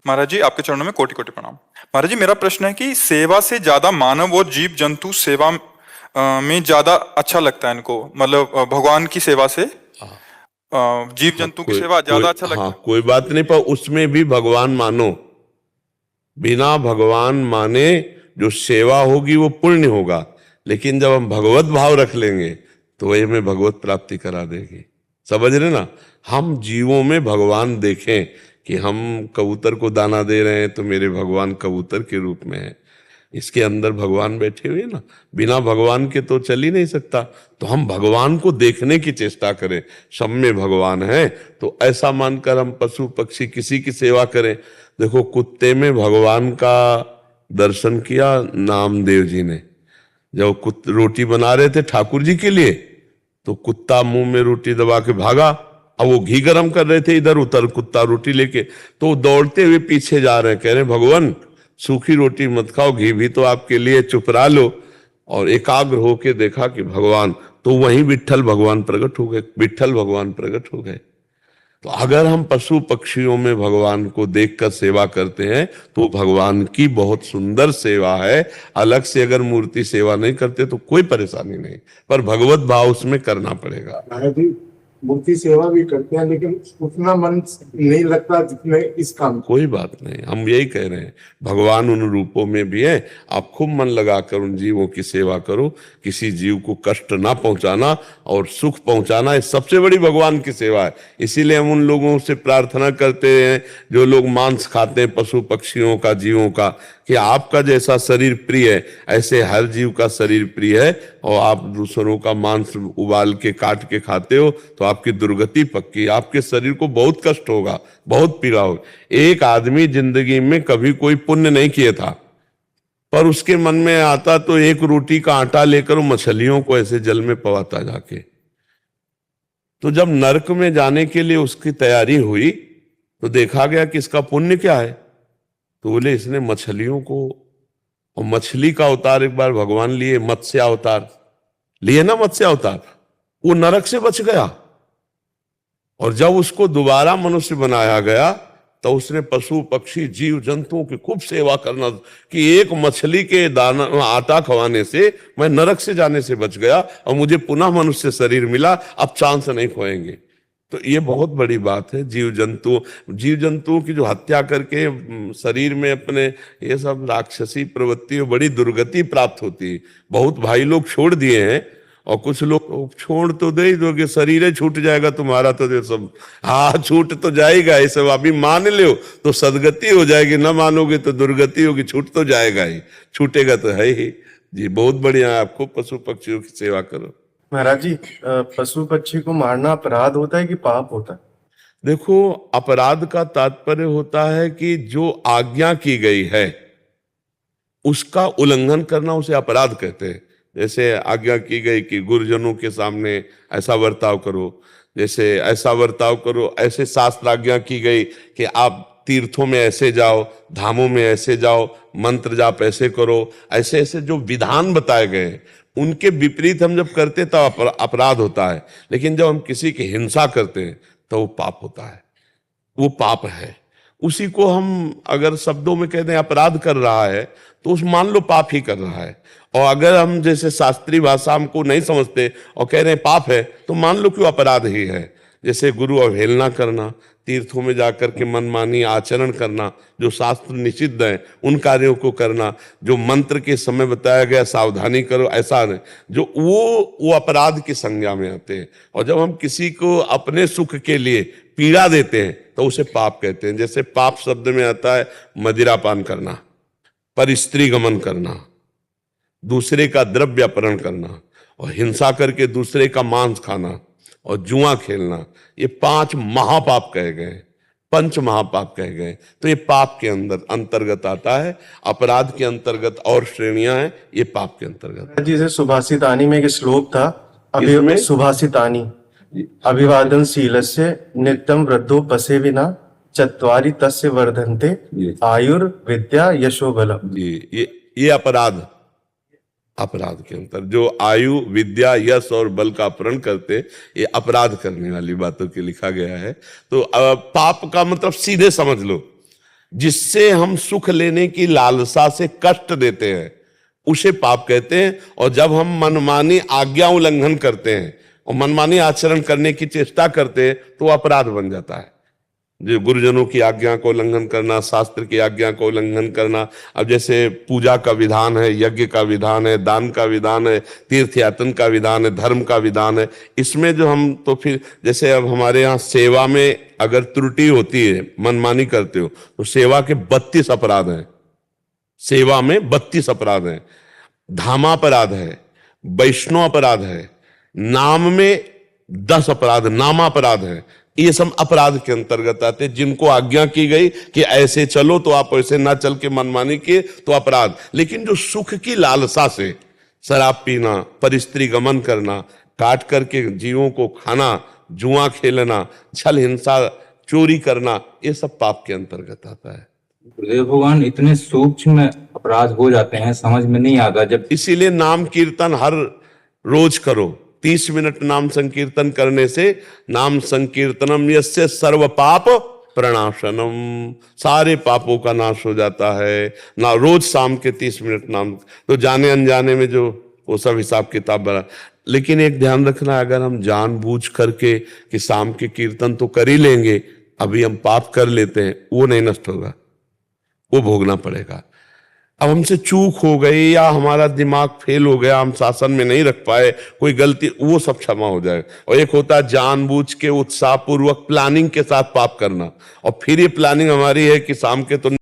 महाराज जी, आपके चरणों में कोटि कोटि प्रणाम। महाराज जी, मेरा प्रश्न है कि सेवा से ज्यादा मानव और जीव जंतु सेवा में ज्यादा अच्छा लगता है इनको, मतलब भगवान की सेवा से जीव हाँ, जंतु की सेवा ज्यादा अच्छा लगता है। कोई बात नहीं, पर उसमें भी भगवान मानो। बिना भगवान माने जो सेवा होगी वो पुण्य होगा, लेकिन जब हम भगवत भाव रख लेंगे तो वही हमें भगवत प्राप्ति करा देगी। समझ रहे ना? हम जीवों में भगवान देखें कि हम कबूतर को दाना दे रहे हैं तो मेरे भगवान कबूतर के रूप में है, इसके अंदर भगवान बैठे हुए ना। बिना भगवान के तो चल ही नहीं सकता। तो हम भगवान को देखने की चेष्टा करें, सब में भगवान है, तो ऐसा मानकर हम पशु पक्षी किसी की सेवा करें। देखो, कुत्ते में भगवान का दर्शन किया नामदेव जी ने। जब रोटी बना रहे थे ठाकुर जी के लिए, तो कुत्ता मुंह में रोटी दबा के भागा। अब वो घी गरम कर रहे थे, इधर उतर कुत्ता रोटी लेके, तो दौड़ते हुए पीछे जा रहे हैं, कह रहे भगवान सूखी रोटी मत खाओ, घी भी तो आपके लिए, चुप रह लो। और एकाग्र होके देखा कि भगवान, तो वहीं विट्ठल भगवान प्रकट हो गए, विट्ठल भगवान प्रकट हो गए। तो अगर हम पशु पक्षियों में भगवान को देखकर सेवा करते हैं तो भगवान की बहुत सुंदर सेवा है। अलग से अगर मूर्ति सेवा नहीं करते तो कोई परेशानी नहीं, पर भगवत भाव उसमें करना पड़ेगा। मूर्ति सेवा भी करते हैं, लेकिन उतना मन नहीं लगता जितने इस काम। कोई बात नहीं, हम यही कह रहे हैं, भगवान उन रूपों में भी है। आप खूब मन लगाकर उन जीवों की सेवा करो। किसी जीव को कष्ट ना पहुंचाना और सुख पहुंचाना, ये सबसे बड़ी भगवान की सेवा है। इसीलिए हम उन लोगों से प्रार्थना करते हैं जो लोग मांस खाते हैं, पशु पक्षियों का, जीवों का, कि आपका जैसा शरीर प्रिय है ऐसे हर जीव का शरीर प्रिय है, और आप दूसरों का मांस उबाल के काट के खाते हो तो आपकी दुर्गति पक्की। आपके शरीर को बहुत कष्ट होगा, बहुत पीड़ा होगी। एक आदमी जिंदगी में कभी कोई पुण्य नहीं किया था, पर उसके मन में आता तो एक रोटी का आटा लेकर मछलियों को ऐसे जल में पवाता जाके। तो जब नरक में जाने के लिए उसकी तैयारी हुई तो देखा गया कि इसका पुण्य क्या है। तो बोले इसने मछलियों को, और मछली का अवतार एक बार भगवान लिए, मत्स्य अवतार लिए ना, मत्स्य अवतार, वो नरक से बच गया। और जब उसको दोबारा मनुष्य बनाया गया तो उसने पशु पक्षी जीव जंतुओं की खूब सेवा करना, कि एक मछली के दाना आटा खवाने से मैं नरक से जाने से बच गया और मुझे पुनः मनुष्य शरीर मिला, अब चांस नहीं खोएंगे। तो ये बहुत बड़ी बात है। जीव जंतुओं की जो हत्या करके शरीर में अपने, ये सब राक्षसी प्रवृत्ति, बड़ी दुर्गति प्राप्त होती है। बहुत भाई लोग छोड़ दिए हैं, और कुछ लोग छोड़ तो दे ही दोगे, शरीर छूट जाएगा तुम्हारा तो ये सब, हाँ छूट तो जाएगा, ये सब अभी मान लो तो सदगति हो जाएगी, ना मानोगे तो दुर्गति होगी। छूट तो जाएगा ही, छूटेगा तो है ही जी। बहुत बढ़िया, आपको पशु पक्षियों की सेवा करो। महाराज जी, पशु पक्षी को मारना अपराध होता है कि पाप होता है? देखो, अपराध का तात्पर्य होता है कि जो आज्ञा की गई है उसका उल्लंघन करना, उसे अपराध कहते हैं। जैसे आज्ञा की गई कि गुरुजनों के सामने ऐसा बर्ताव करो, जैसे ऐसा बर्ताव करो, ऐसे शास्त्र आज्ञा की गई कि आप तीर्थों में ऐसे जाओ, धामों में ऐसे जाओ, मंत्र जाप ऐसे करो, ऐसे ऐसे जो विधान बताए गए उनके विपरीत हम जब करते तो अपराध होता है। लेकिन जब हम किसी की हिंसा करते हैं तो वो पाप होता है, वो पाप है। उसी को हम अगर शब्दों में कहते हैं अपराध कर रहा है तो उस मान लो पाप ही कर रहा है। और अगर हम जैसे शास्त्रीय भाषा हमको नहीं समझते और कह रहे हैं पाप है, तो मान लो कि अपराध ही है। जैसे गुरु अवहेलना करना, तीर्थों में जाकर के मनमानी आचरण करना, जो शास्त्र निषिद्ध है उन कार्यों को करना, जो मंत्र के समय बताया गया सावधानी करो ऐसा नहीं, जो वो अपराध की संज्ञा में आते हैं। और जब हम किसी को अपने सुख के लिए पीड़ा देते हैं तो उसे पाप कहते हैं। जैसे पाप शब्द में आता है मदिरापान करना, पर स्त्री गमन करना, दूसरे का द्रव्य अपहरण करना, और हिंसा करके दूसरे का मांस खाना, और जुआ खेलना। ये 5 महापाप कहे गए, पंच महापाप कहे गए। तो ये पाप के अंतर्गत आता है। अपराध के अंतर्गत और श्रेणियां हैं, ये पाप के अंतर्गत। जैसे सुभाषितानी में एक श्लोक था, सुभाषितानी, अभिवादनशीलस्य नित्यं वृद्धो पसे विना चत्वारि तस्य वर्धन्ते आयुर्विद्या यशो बलम्। ये अपराध के अंतर, जो आयु विद्या यश और बल का अपहरण करते, ये अपराध करने वाली बातों के लिखा गया है। तो पाप का मतलब सीधे समझ लो जिससे हम सुख लेने की लालसा से कष्ट देते हैं उसे पाप कहते हैं। और जब हम मनमानी आज्ञा उल्लंघन करते हैं और मनमानी आचरण करने की चेष्टा करते हैं तो अपराध बन जाता है। जो गुरुजनों की आज्ञा को उल्लंघन करना, शास्त्र की आज्ञा को उल्लंघन करना, अब जैसे पूजा का विधान है, यज्ञ का विधान है, दान का विधान है, तीर्थ यातन का विधान है, धर्म का विधान है, इसमें जो हम तो फिर जैसे अब हमारे यहाँ सेवा में अगर त्रुटि होती है, मनमानी करते हो तो सेवा के 32 अपराध हैं। सेवा में 32 अपराध हैं। धामापराध है, वैष्णव अपराध है, नाम में 10 अपराध नामापराध है। ये सब अपराध के अंतर्गत आते, जिनको आज्ञा की गई कि ऐसे चलो तो आप ऐसे ना चल के मनमानी किए तो अपराध। लेकिन जो सुख की लालसा से शराब पीना, परिस्त्री गमन करना, काट करके जीवों को खाना, जुआ खेलना, छल हिंसा, चोरी करना, ये सब पाप के अंतर्गत आता है। गुरुदेव भगवान, इतने सूक्ष्म अपराध हो जाते हैं, समझ में नहीं आता। जब इसीलिए नाम कीर्तन हर रोज करो। 30 मिनट नाम संकीर्तन करने से नाम संकीर्तनम यस्य सर्व पाप प्रणाशनम, सारे पापों का नाश हो जाता है ना। रोज शाम के 30 मिनट नाम, तो जाने अनजाने में जो वो सब हिसाब किताब बना। लेकिन एक ध्यान रखना, अगर हम जानबूझ करके कि शाम के कीर्तन तो कर ही लेंगे, अभी हम पाप कर लेते हैं, वो नहीं नष्ट होगा, वो भोगना पड़ेगा। अब हमसे चूक हो गई या हमारा दिमाग फेल हो गया, हम शासन में नहीं रख पाए, कोई गलती, वो सब क्षमा हो जाए। और एक होता है जानबूझ के उत्साहपूर्वक प्लानिंग के साथ पाप करना, और फिर ये प्लानिंग हमारी है कि शाम के तो